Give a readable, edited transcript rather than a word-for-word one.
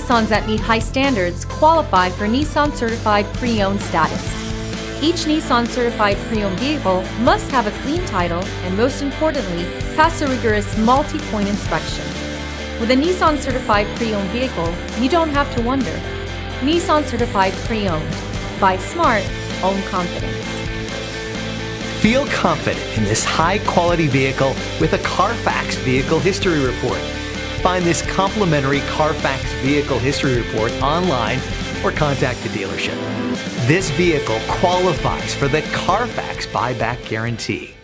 Nissans that meet high standards qualify for Nissan Certified Pre-Owned status. Each Nissan Certified Pre-Owned vehicle must have a clean title and, most importantly, pass a rigorous multi-point inspection. With a Nissan Certified Pre-Owned vehicle, you don't have to wonder. Nissan Certified Pre-Owned. Buy smart, own confidence. Feel confident in this high-quality vehicle with a Carfax Vehicle History Report. Find this complimentary Carfax Vehicle History Report online or contact the dealership. This vehicle qualifies for the Carfax Buyback Guarantee.